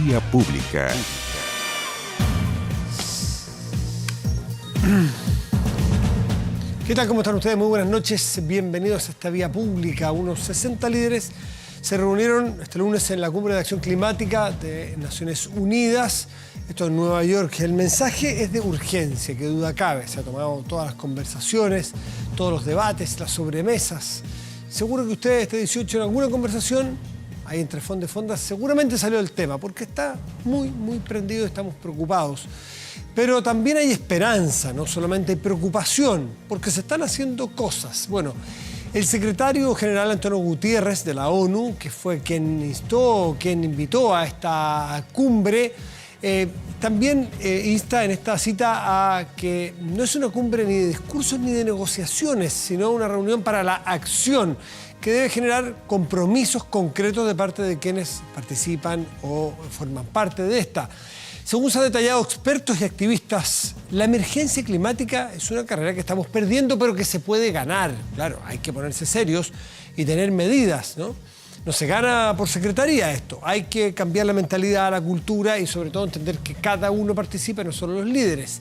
Vía Pública. ¿Qué tal? ¿Cómo están ustedes? Muy buenas noches. Bienvenidos a esta Vía Pública. Unos 60 líderes se reunieron este lunes en la Cumbre de Acción Climática de Naciones Unidas. Esto en Nueva York. El mensaje es de urgencia, que duda cabe. Se han tomado todas las conversaciones, todos los debates, las sobremesas. Seguro que ustedes este 18 en alguna conversación, ahí entre fondos y fondas, seguramente salió el tema, porque está muy prendido y estamos preocupados. Pero también hay esperanza, no solamente hay preocupación, porque se están haciendo cosas. Bueno, el secretario general Antonio Guterres de la ONU, que fue quien invitó a esta cumbre, también insta en esta cita a que no es una cumbre ni de discursos ni de negociaciones, sino una reunión para la acción, que debe generar compromisos concretos de parte de quienes participan o forman parte de esta. Según se han detallado expertos y activistas, la emergencia climática es una carrera que estamos perdiendo, pero que se puede ganar. Claro, hay que ponerse serios y tener medidas, ¿no? No se gana por secretaría esto. Hay que cambiar la mentalidad, la cultura y sobre todo entender que cada uno participa, no solo los líderes.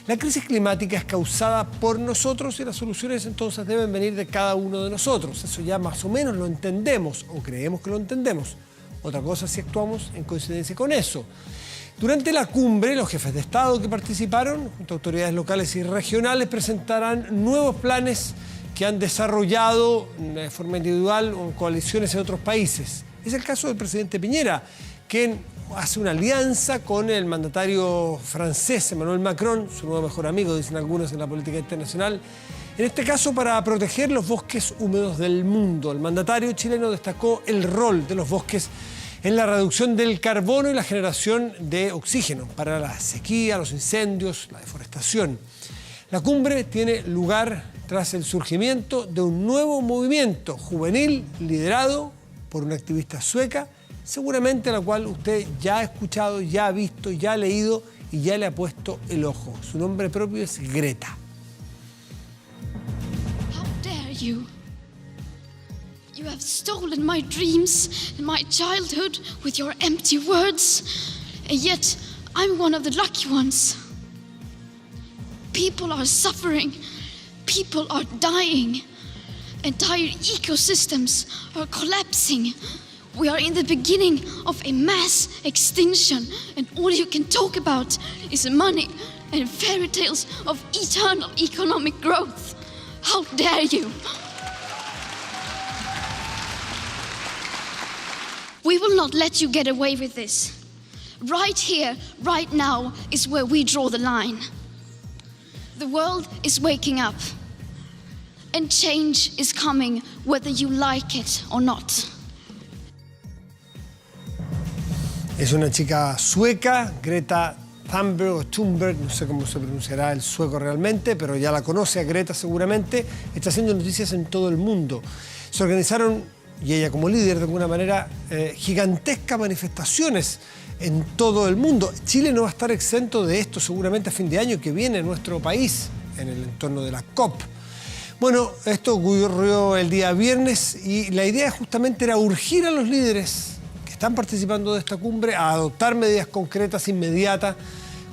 La crisis climática es causada por nosotros y las soluciones entonces deben venir de cada uno de nosotros. Eso ya más o menos lo entendemos o creemos que lo entendemos. Otra cosa es si actuamos en coincidencia con eso. Durante la cumbre, los jefes de Estado que participaron, junto a autoridades locales y regionales, presentarán nuevos planes que han desarrollado de forma individual o en coaliciones en otros países. Es el caso del presidente Piñera, quien hace una alianza con el mandatario francés Emmanuel Macron, su nuevo mejor amigo, dicen algunos en la política internacional, en este caso para proteger los bosques húmedos del mundo. El mandatario chileno destacó el rol de los bosques en la reducción del carbono y la generación de oxígeno para la sequía, los incendios, la deforestación. La cumbre tiene lugar tras el surgimiento de un nuevo movimiento juvenil liderado por una activista sueca, seguramente a la cual usted ya ha escuchado, ya ha visto, ya ha leído y ya le ha puesto el ojo. Su nombre propio es Greta. How dare you? You have stolen my dreams and my childhood with your empty words, and yet I'm one of the lucky ones. People are suffering, people are dying, entire ecosystems are collapsing. We are in the beginning of a mass extinction, and all you can talk about is money and fairy tales of eternal economic growth. How dare you? We will not let you get away with this. Right here, right now, is where we draw the line. The world is waking up, and change is coming whether you like it or not. Es una chica sueca, Greta Thunberg o Thunberg, no sé cómo se pronunciará el sueco realmente, pero ya la conoce a Greta seguramente. Está haciendo noticias en todo el mundo. Se organizaron, y ella como líder de alguna manera, gigantescas manifestaciones en todo el mundo. Chile no va a estar exento de esto seguramente a fin de año que viene en nuestro país, en el entorno de la COP. Bueno, esto ocurrió el día viernes y la idea justamente era urgir a los líderes que están participando de esta cumbre a adoptar medidas concretas, inmediatas,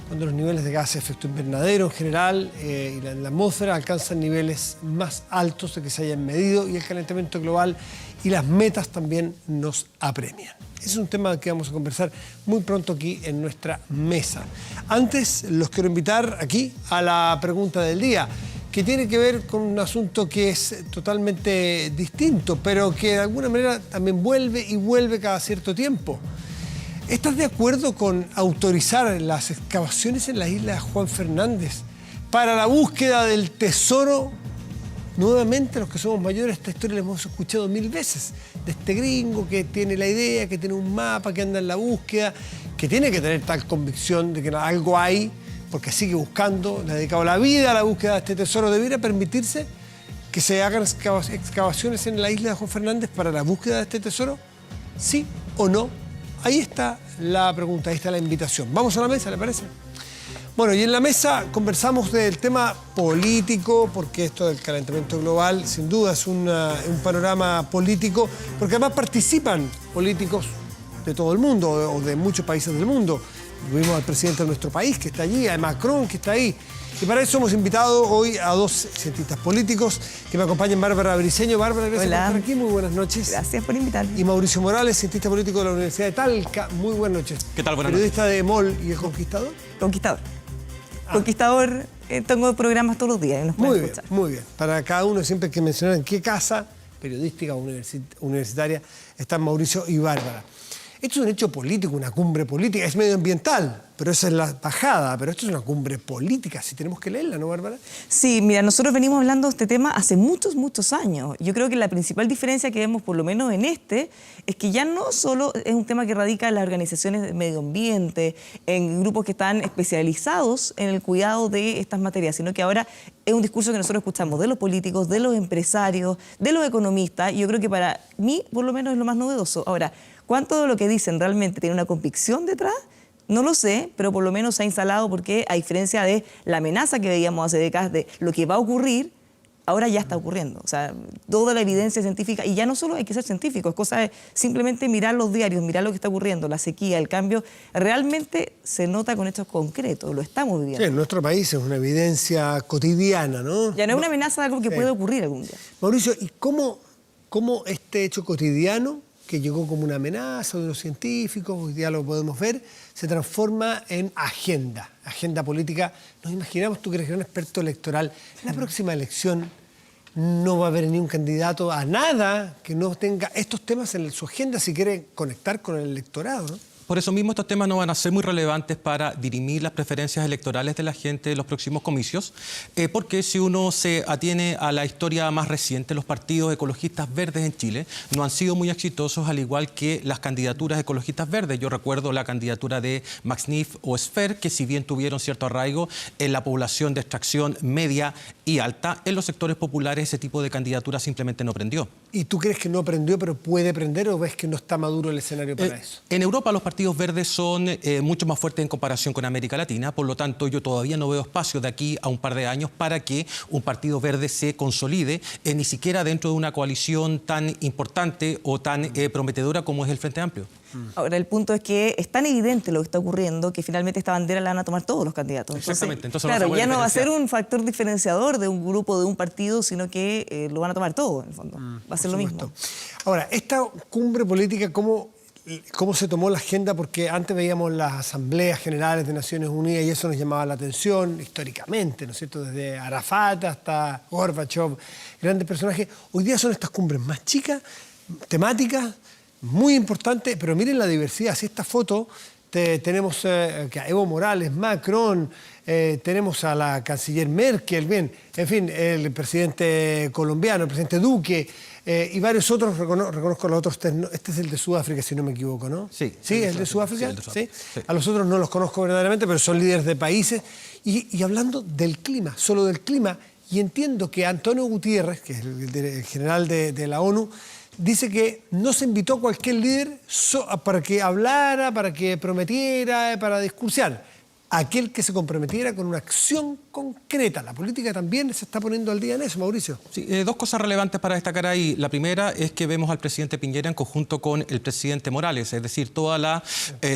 cuando los niveles de gases de efecto invernadero en general y la atmósfera alcanzan niveles más altos de que se hayan medido y el calentamiento global y las metas también nos apremian. Es un tema que vamos a conversar muy pronto aquí en nuestra mesa. Antes los quiero invitar aquí a la pregunta del día, que tiene que ver con un asunto que es totalmente distinto, pero que de alguna manera también vuelve y vuelve cada cierto tiempo. ¿Estás de acuerdo con autorizar las excavaciones en la isla de Juan Fernández para la búsqueda del tesoro? Nuevamente, los que somos mayores, esta historia la hemos escuchado 1000 veces, de este gringo que tiene la idea, que tiene un mapa, que anda en la búsqueda, que tiene que tener tal convicción de que algo hay, porque sigue buscando, le ha dedicado la vida a la búsqueda de este tesoro. ¿Debiera permitirse que se hagan excavaciones en la isla de Juan Fernández para la búsqueda de este tesoro? ¿Sí o no? Ahí está la pregunta, ahí está la invitación. Vamos a la mesa, ¿le parece? Bueno, y en la mesa conversamos del tema político, porque esto del calentamiento global sin duda es un panorama político, porque además participan políticos de todo el mundo o de muchos países del mundo. Vimos al presidente de nuestro país que está allí, a Macron que está ahí. Y para eso hemos invitado hoy a dos cientistas políticos que me acompañan. Bárbara Briceño. Bárbara, gracias por estar aquí. Muy buenas noches. Gracias por invitarme. Y Mauricio Morales, cientista político de la Universidad de Talca. Muy buenas noches. ¿Qué tal? Buenas Periodista noches. de MOL y El Conquistador. Conquistador. Conquistador, tengo programas todos los días y los pueden escuchar. Muy bien. Para cada uno siempre hay que mencionar en qué casa periodística o universitaria están Mauricio y Bárbara. Esto es un hecho político, una cumbre política, es medioambiental, pero esa es la bajada, pero esto es una cumbre política, si tenemos que leerla, ¿no, Bárbara? Sí, mira, nosotros venimos hablando de este tema hace muchos, muchos años. Yo creo que la principal diferencia que vemos, por lo menos en este, es que ya no solo es un tema que radica en las organizaciones de medio ambiente, en grupos que están especializados en el cuidado de estas materias, sino que ahora es un discurso que nosotros escuchamos de los políticos, de los empresarios, de los economistas, y yo creo que para mí, por lo menos, es lo más novedoso. Ahora, ¿cuánto de lo que dicen realmente tiene una convicción detrás? No lo sé, pero por lo menos se ha instalado porque, a diferencia de la amenaza que veíamos hace décadas de lo que va a ocurrir, ahora ya está ocurriendo. O sea, toda la evidencia científica, y ya no solo hay que ser científico, es cosa de simplemente mirar los diarios, mirar lo que está ocurriendo, la sequía, el cambio, realmente se nota con hechos concretos, lo estamos viviendo. Sí, en nuestro país es una evidencia cotidiana, ¿no? Ya no es una amenaza de algo que puede ocurrir algún día. Mauricio, ¿y cómo este hecho cotidiano, que llegó como una amenaza de los científicos, hoy día lo podemos ver, se transforma en agenda política? Nos imaginamos, tú que eres gran experto electoral, en la próxima elección no va a haber ni un candidato a nada que no tenga estos temas en su agenda si quiere conectar con el electorado, ¿no? Por eso mismo estos temas no van a ser muy relevantes para dirimir las preferencias electorales de la gente en los próximos comicios, porque si uno se atiene a la historia más reciente, los partidos ecologistas verdes en Chile no han sido muy exitosos, al igual que las candidaturas ecologistas verdes. Yo recuerdo la candidatura de Max Neef o Esfer, que si bien tuvieron cierto arraigo en la población de extracción media y alta, en los sectores populares ese tipo de candidatura simplemente no prendió. ¿Y tú crees que no prendió, pero puede prender, o ves que no está maduro el escenario para eso? En Europa los partidos verdes son mucho más fuertes en comparación con América Latina, por lo tanto yo todavía no veo espacio de aquí a un par de años para que un partido verde se consolide, ni siquiera dentro de una coalición tan importante o tan prometedora como es el Frente Amplio. Ahora, el punto es que es tan evidente lo que está ocurriendo que finalmente esta bandera la van a tomar todos los candidatos. Exactamente. Entonces claro, ya no va a ser un factor diferenciador de un grupo, de un partido, sino que lo van a tomar todos, en el fondo. Va a ser lo mismo. Ahora, esta cumbre política, ¿cómo se tomó la agenda? Porque antes veíamos las asambleas generales de Naciones Unidas y eso nos llamaba la atención históricamente, ¿no es cierto? Desde Arafat hasta Gorbachev, grandes personajes. Hoy día son estas cumbres más chicas, temáticas, muy importantes, pero miren la diversidad. Si esta foto tenemos a Evo Morales, Macron, tenemos a la canciller Merkel, bien, en fin, el presidente colombiano, el presidente Duque, y varios otros, reconozco los otros. Este es el de Sudáfrica, si no me equivoco, ¿no? Sí. ¿Sí? ¿El de Sudáfrica? Sí, el de Sudáfrica. ¿Sí? Sí. A los otros no los conozco verdaderamente, pero son líderes de países. Y hablando del clima, solo del clima, y entiendo que Antonio Gutiérrez, que es el general de la ONU, dice que no se invitó a cualquier líder para que hablara, para que prometiera, para discursar. Aquel que se comprometiera con una acción concreta. La política también se está poniendo al día en eso, Mauricio. Sí, dos cosas relevantes para destacar ahí. La primera es que vemos al presidente Piñera en conjunto con el presidente Morales, es decir, toda la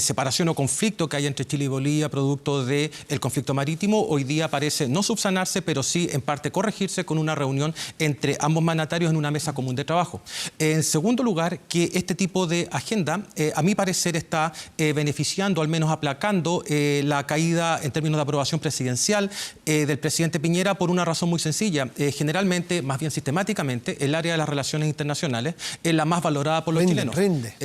separación o conflicto que hay entre Chile y Bolivia producto del conflicto marítimo, hoy día parece no subsanarse, pero sí en parte corregirse con una reunión entre ambos mandatarios en una mesa común de trabajo. En segundo lugar, que este tipo de agenda, a mi parecer, está beneficiando, al menos aplacando la caída en términos de aprobación presidencial del presidente Piñera por una razón muy sencilla. Generalmente, más bien sistemáticamente, el área de las relaciones internacionales es la más valorada por los chilenos.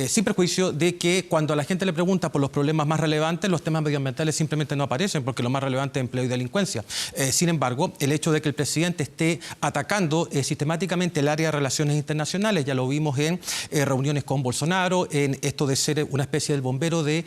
Sin perjuicio de que cuando a la gente le pregunta por los problemas más relevantes, los temas medioambientales simplemente no aparecen porque lo más relevante es empleo y delincuencia. Sin embargo, el hecho de que el presidente esté atacando sistemáticamente el área de relaciones internacionales, ya lo vimos en reuniones con Bolsonaro, en esto de ser una especie del bombero de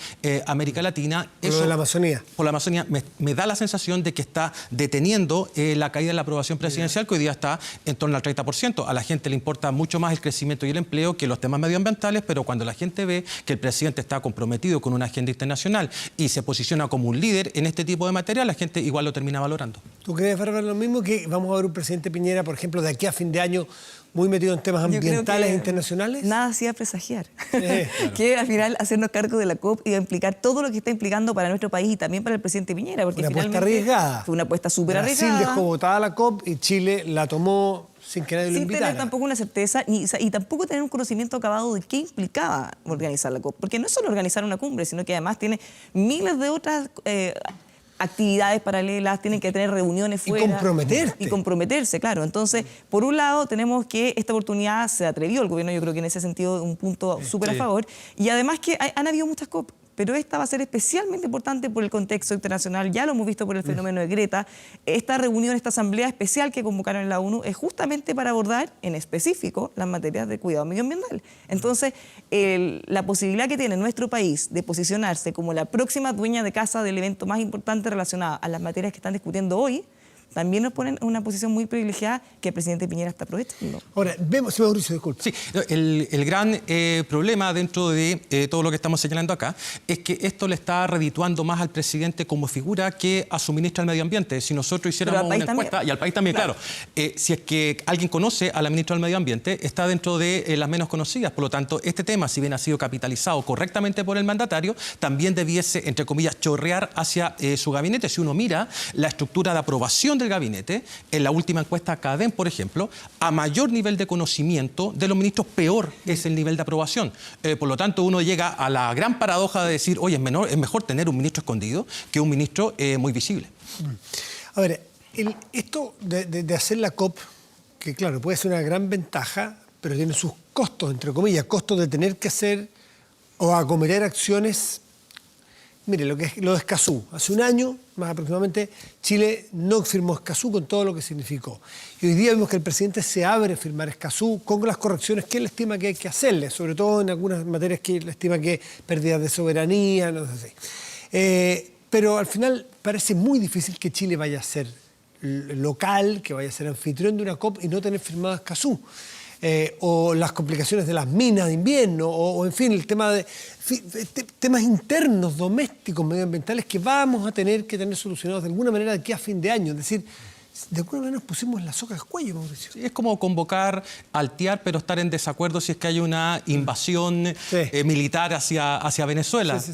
América Latina. Eso de la Amazonía. Por la Amazonía me da la sensación de que está deteniendo la caída de la aprobación presidencial, que hoy día está en torno al 30%. A la gente le importa mucho más el crecimiento y el empleo que los temas medioambientales, pero cuando la gente ve que el presidente está comprometido con una agenda internacional y se posiciona como un líder en este tipo de materia, la gente igual lo termina valorando. ¿Tú crees, Bárbara, lo mismo, que vamos a ver un presidente Piñera, por ejemplo, de aquí a fin de año muy metido en temas Yo creo ambientales que internacionales. Nada hacía presagiar. Claro. Que al final hacernos cargo de la COP y implicar todo lo que está implicando para nuestro país y también para el presidente Piñera. Porque Una apuesta finalmente arriesgada. fue una apuesta súper arriesgada. Brasil dejó votada la COP y Chile la tomó sin que nadie lo Sin invitara. tener tampoco una certeza y tampoco tener un conocimiento acabado de qué implicaba organizar la COP. Porque no es solo organizar una cumbre, sino que además tiene miles de otras actividades paralelas, tienen que tener reuniones fuera. comprometerte. Y comprometerse, claro. Entonces, por un lado, tenemos que esta oportunidad se atrevió el gobierno, yo creo que en ese sentido un punto súper a favor. Y además que han habido muchas COP. Pero esta va a ser especialmente importante por el contexto internacional, ya lo hemos visto por el fenómeno de Greta. Esta reunión, esta asamblea especial que convocaron en la ONU es justamente para abordar en específico las materias de cuidado medioambiental. Entonces, la posibilidad que tiene nuestro país de posicionarse como la próxima dueña de casa del evento más importante relacionado a las materias que están discutiendo hoy, también nos ponen en una posición muy privilegiada que el presidente Piñera está aprovechando. Ahora, vemos, Mauricio, disculpe. Sí, el gran problema dentro de todo lo que estamos señalando acá es que esto le está redituando más al presidente como figura que a su ministra del Medio Ambiente. Si nosotros hiciéramos una encuesta, y al país también, claro, si es que alguien conoce a la ministra del Medio Ambiente, está dentro de las menos conocidas. Por lo tanto, este tema, si bien ha sido capitalizado correctamente por el mandatario, también debiese, entre comillas, chorrear hacia su gabinete. Si uno mira la estructura de aprobación del gabinete, en la última encuesta CADEM, por ejemplo, a mayor nivel de conocimiento de los ministros, peor es el nivel de aprobación. Por lo tanto, uno llega a la gran paradoja de decir, oye, es mejor tener un ministro escondido que un ministro muy visible. A ver, esto de hacer la COP, que claro, puede ser una gran ventaja, pero tiene sus costos, entre comillas, costos de tener que hacer o acometer acciones. Mire, lo de Escazú. Hace un año, más aproximadamente, Chile no firmó Escazú con todo lo que significó. Y hoy día vemos que el presidente se abre a firmar Escazú con las correcciones que él estima que hay que hacerle, sobre todo en algunas materias que él estima que pérdidas de soberanía, no sé si. Pero al final parece muy difícil que Chile vaya a ser local, que vaya a ser anfitrión de una COP y no tener firmado Escazú. O las complicaciones de las minas de invierno, o en fin, el tema de temas internos, domésticos, medioambientales que vamos a tener que tener solucionados de alguna manera de aquí a fin de año. Es decir, de alguna manera nos pusimos la soga al cuello, Mauricio. Sí, es como convocar, altear, pero estar en desacuerdo si es que hay una invasión militar hacia Venezuela. Sí.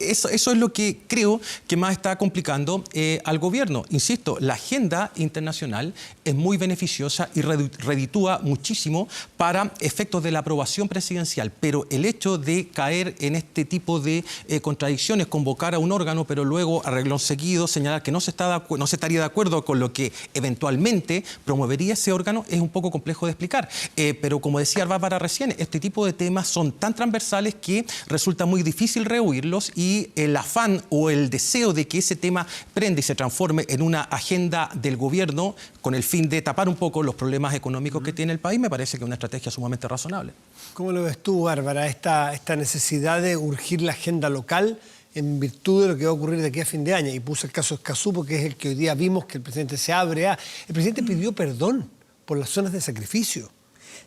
Eso es lo que creo que más está complicando al gobierno. Insisto, la agenda internacional es muy beneficiosa y reditúa muchísimo para efectos de la aprobación presidencial, pero el hecho de caer en este tipo de contradicciones, convocar a un órgano, pero luego a renglón seguido señalar que no se estaría de acuerdo con lo que eventualmente promovería ese órgano, es un poco complejo de explicar. Pero como decía Bárbara recién, este tipo de temas son tan transversales que resulta muy difícil rehuirlos, y el afán o el deseo de que ese tema prenda y se transforme en una agenda del gobierno con el fin de tapar un poco los problemas económicos que tiene el país, me parece que es una estrategia sumamente razonable. ¿Cómo lo ves tú, Bárbara, esta necesidad de urgir la agenda local en virtud de lo que va a ocurrir de aquí a fin de año? Y puse el caso de Escazú porque es el que hoy día vimos que el presidente se abre a... El presidente pidió perdón por las zonas de sacrificio.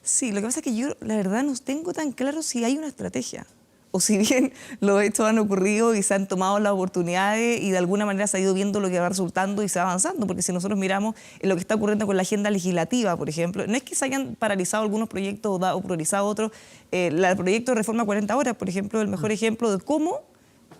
Sí, lo que pasa es que yo, la verdad, no tengo tan claro si hay una estrategia. O si bien los hechos han ocurrido y se han tomado las oportunidades y de alguna manera se ha ido viendo lo que va resultando y se va avanzando. Porque si nosotros miramos lo que está ocurriendo con la agenda legislativa, por ejemplo, no es que se hayan paralizado algunos proyectos o priorizado otros. El proyecto de reforma 40 horas, por ejemplo, es el mejor ejemplo de cómo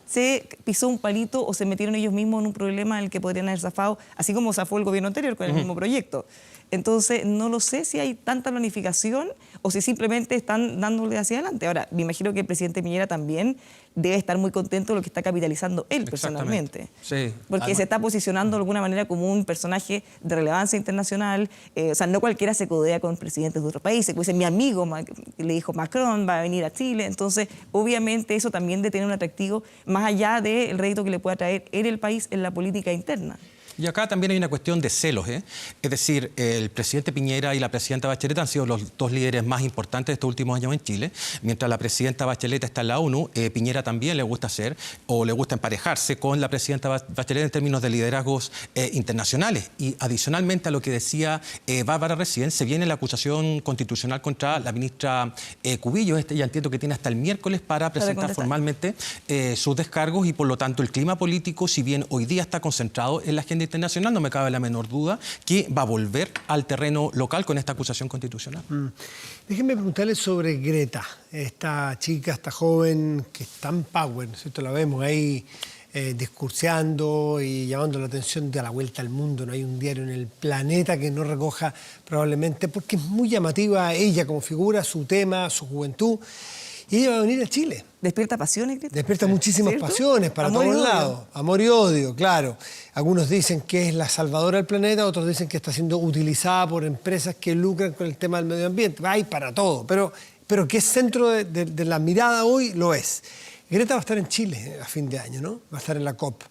se pisó un palito o se metieron ellos mismos en un problema en el que podrían haber zafado, así como zafó el gobierno anterior con el mismo proyecto. Entonces, no lo sé si hay tanta planificación o si simplemente están dándole hacia adelante. Ahora, me imagino que el presidente Piñera también debe estar muy contento de lo que está capitalizando él personalmente. Sí. Porque se está posicionando de alguna manera como un personaje de relevancia internacional. O sea, no cualquiera se codea con presidentes de otros países. Como dice, mi amigo, le dijo Macron, va a venir a Chile. Entonces, obviamente, eso también debe tener un atractivo más allá del rédito que le pueda traer en el país en la política interna. Y acá también hay una cuestión de celos, ¿eh? Es decir, el presidente Piñera y la presidenta Bachelet han sido los dos líderes más importantes de estos últimos años en Chile. Mientras la presidenta Bachelet está en la ONU, Piñera también le gusta emparejarse con la presidenta Bachelet en términos de liderazgos internacionales. Y adicionalmente a lo que decía Bárbara recién, se viene la acusación constitucional contra la ministra Cubillos. Ya entiendo que tiene hasta el miércoles para presentar formalmente sus descargos, y por lo tanto el clima político, si bien hoy día está concentrado en la agenda internacional, no me cabe la menor duda que va a volver al terreno local con esta acusación constitucional. Déjenme preguntarle sobre Greta, esta chica, esta joven que es tan power, ¿no es cierto? La vemos ahí discurseando y llamando la atención de a la vuelta al mundo. No hay un diario en el planeta que no recoja probablemente, porque es muy llamativa ella como figura, su tema, su juventud. Y ella va a venir a Chile. ¿Despierta pasiones, Greta? Despierta muchísimas ¿Cierto? pasiones para Amor y todos odio. lados. Amor y odio, claro. Algunos dicen que es la salvadora del planeta, otros dicen que está siendo utilizada por empresas que lucran con el tema del medio ambiente. Hay para todo, pero que es centro de la mirada hoy, lo es. Greta va a estar en Chile a fin de año, ¿no? Va a estar en la COP.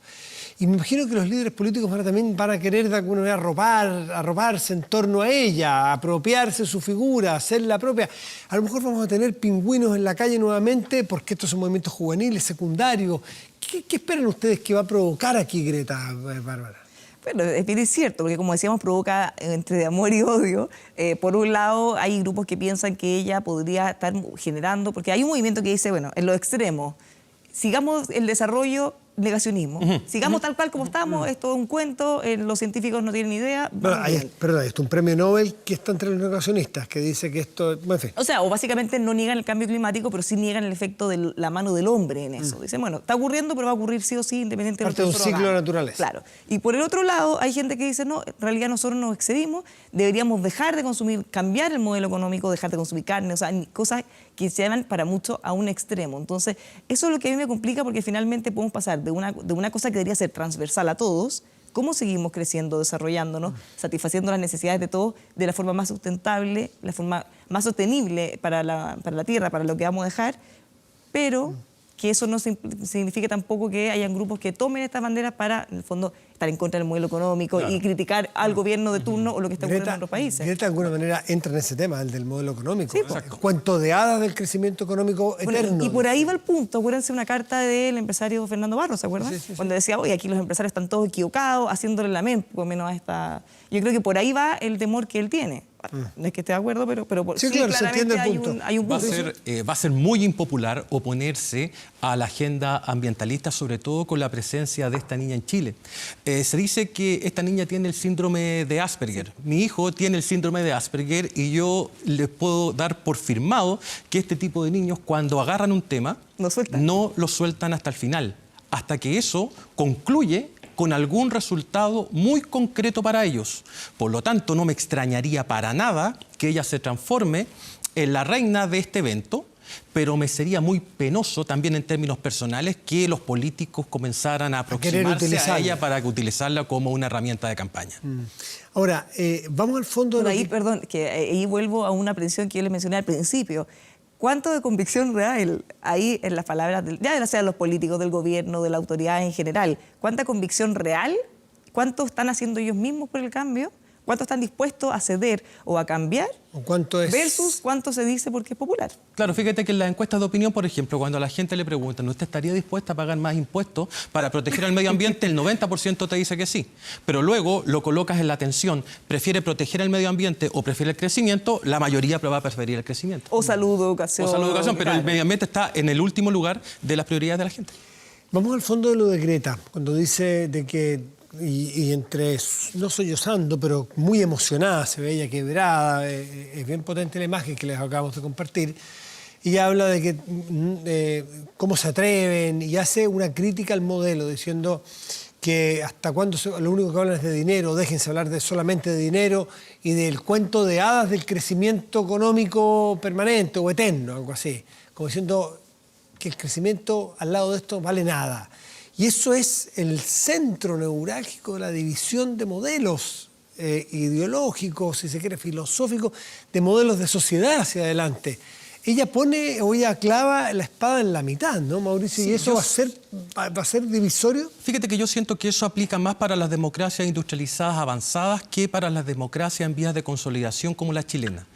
Y me imagino que los líderes políticos también van a querer de alguna manera arroparse en torno a ella, apropiarse de su figura, hacerla propia. A lo mejor vamos a tener pingüinos en la calle nuevamente porque estos son movimientos juveniles, secundarios. ¿Qué esperan ustedes que va a provocar aquí Greta, Bárbara? Bueno, es bien cierto, porque como decíamos, provoca entre amor y odio. Por un lado, hay grupos que piensan que ella podría estar generando, porque hay un movimiento que dice, bueno, en los extremos, sigamos el desarrollo, negacionismo. Sigamos tal cual como estamos, esto es un cuento, los científicos no tienen idea. Bueno, perdón, hay un premio Nobel que está entre los negacionistas, que dice que esto... Bueno, en fin. O sea, o básicamente no niegan el cambio climático, pero sí niegan el efecto de la mano del hombre en eso. Dicen, bueno, está ocurriendo, pero va a ocurrir sí o sí, independientemente Parte de un ciclo de naturaleza. Claro. Y por el otro lado, hay gente que dice, no, en realidad nosotros nos excedimos, deberíamos dejar de consumir, cambiar el modelo económico, dejar de consumir carne, o sea, cosas que se llevan para mucho a un extremo. Entonces, eso es lo que a mí me complica porque finalmente podemos pasar de una cosa que debería ser transversal a todos, cómo seguimos creciendo, desarrollándonos, satisfaciendo las necesidades de todos de la forma más sustentable, la forma más sostenible para la tierra, para lo que vamos a dejar, pero que eso no signifique tampoco que hayan grupos que tomen estas banderas para, en el fondo, estar en contra del modelo económico y criticar al gobierno de turno o lo que está ocurriendo en otros países. Greta de alguna manera entra en ese tema, el del modelo económico. Sí, el cuento de hadas del crecimiento económico eterno. Bueno, y por ahí va el punto. Acuérdense una carta del empresario Fernando Barros, ¿se acuerdan? Sí. Cuando decía, oye, aquí los empresarios están todos equivocados, haciéndole la mente, por menos a esta... Yo creo que por ahí va el temor que él tiene. No es que esté de acuerdo, pero sí, claro, se entiende el punto. Hay un punto. Va a ser muy impopular oponerse a la agenda ambientalista, sobre todo con la presencia de esta niña en Chile. Se dice que esta niña tiene el síndrome de Asperger. Mi hijo tiene el síndrome de Asperger y yo les puedo dar por firmado que este tipo de niños, cuando agarran un tema, no lo sueltan hasta el final, hasta que eso concluye con algún resultado muy concreto para ellos. Por lo tanto, no me extrañaría para nada que ella se transforme en la reina de este evento, pero me sería muy penoso también en términos personales que los políticos comenzaran a aproximarse a ella para utilizarla como una herramienta de campaña. Ahora, vamos al fondo... Por ahí, perdón, que ahí vuelvo a una aprensión que yo le mencioné al principio. ¿Cuánto de convicción real hay en las palabras, ya sea de los políticos, del gobierno, de la autoridad en general? ¿Cuánta convicción real? ¿Cuánto están haciendo ellos mismos por el cambio? ¿Cuánto están dispuestos a ceder o a cambiar? ¿O cuánto es? Versus cuánto se dice porque es popular. Claro, fíjate que en las encuestas de opinión, por ejemplo, cuando a la gente le preguntan, ¿usted estaría dispuesta a pagar más impuestos para proteger al medio ambiente? El 90% te dice que sí. Pero luego lo colocas en la atención, ¿prefiere proteger el medio ambiente o prefiere el crecimiento? La mayoría va a preferir el crecimiento. O salud, educación. O salud, educación, pero el medio ambiente está en el último lugar de las prioridades de la gente. Vamos al fondo de lo de Greta, cuando dice de que... Y entre, no sollozando, pero muy emocionada, se ve ella quebrada, es bien potente la imagen que les acabamos de compartir. Y habla de que cómo se atreven y hace una crítica al modelo, diciendo que hasta cuándo lo único que hablan es de dinero, déjense hablar solamente de dinero y del cuento de hadas del crecimiento económico permanente o eterno, algo así. Como diciendo que el crecimiento al lado de esto vale nada. Y eso es el centro neurálgico de la división de modelos ideológicos, si se quiere, filosóficos, de modelos de sociedad hacia adelante. Ella pone, o ella clava la espada en la mitad, ¿no, Mauricio? Sí, ¿y eso va a ser divisorio? Fíjate que yo siento que eso aplica más para las democracias industrializadas avanzadas que para las democracias en vías de consolidación como la chilena.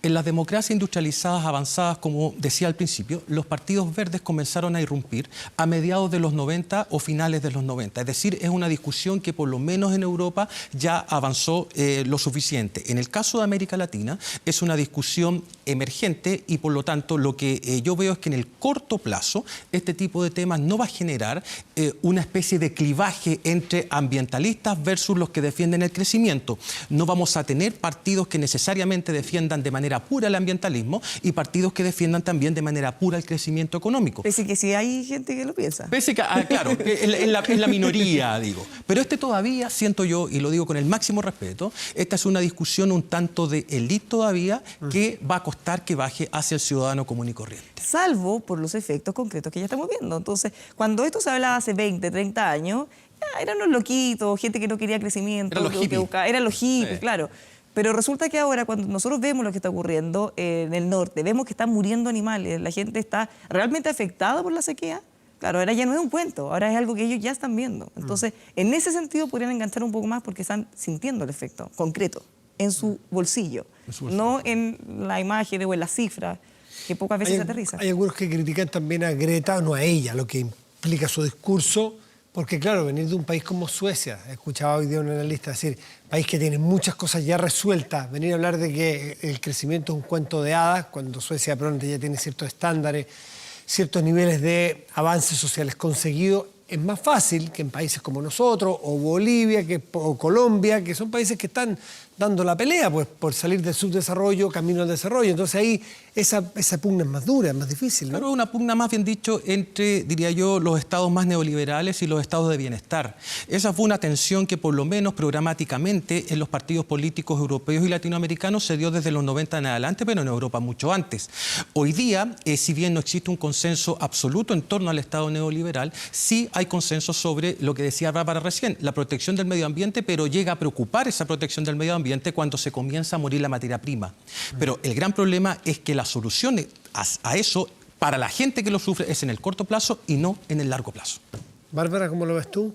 En las democracias industrializadas avanzadas, como decía al principio, los partidos verdes comenzaron a irrumpir a mediados de los 90 o finales de los 90. Es decir, es una discusión que por lo menos en Europa ya avanzó lo suficiente. En el caso de América Latina es una discusión emergente y por lo tanto lo que yo veo es que en el corto plazo este tipo de temas no va a generar una especie de clivaje entre ambientalistas versus los que defienden el crecimiento. No vamos a tener partidos que necesariamente defiendan de manera pura el ambientalismo y partidos que defiendan también de manera pura el crecimiento económico. Pese que sí hay gente que lo piensa. Pese que, claro, en la minoría, digo. Pero todavía, siento yo, y lo digo con el máximo respeto, esta es una discusión un tanto de élite todavía que va a costar que baje hacia el ciudadano común y corriente. Salvo por los efectos concretos que ya estamos viendo. Entonces, cuando esto se hablaba hace 20, 30 años, eran los loquitos, gente que no quería crecimiento. Eran los hippies, sí. Claro. Pero resulta que ahora, cuando nosotros vemos lo que está ocurriendo en el norte, vemos que están muriendo animales, la gente está realmente afectada por la sequía. Claro, ahora ya no es un cuento, ahora es algo que ellos ya están viendo. Entonces, en ese sentido podrían enganchar un poco más porque están sintiendo el efecto concreto en su bolsillo, no en la imagen o en las cifras que pocas veces se aterrizan. Hay algunos que critican también a Greta, no a ella, lo que implica su discurso, porque claro, venir de un país como Suecia, escuchaba hoy día un analista decir, país que tiene muchas cosas ya resueltas, venir a hablar de que el crecimiento es un cuento de hadas, cuando Suecia pronto ya tiene ciertos estándares, ciertos niveles de avances sociales conseguidos, es más fácil que en países como nosotros, o Bolivia, o Colombia, que son países que están dando la pelea pues, por salir del subdesarrollo, camino al desarrollo. Entonces ahí esa pugna es más dura, es más difícil, ¿no? Pero una pugna más bien dicho entre, diría yo, los estados más neoliberales y los estados de bienestar. Esa fue una tensión que por lo menos programáticamente en los partidos políticos europeos y latinoamericanos se dio desde los 90 en adelante, pero en Europa mucho antes. Hoy día, si bien no existe un consenso absoluto en torno al estado neoliberal, sí hay consenso sobre lo que decía Bárbara recién, la protección del medio ambiente, pero llega a preocupar esa protección del medio ambiente cuando se comienza a morir la materia prima. Pero el gran problema es que la solución a eso, para la gente que lo sufre, es en el corto plazo y no en el largo plazo. Bárbara, ¿cómo lo ves tú?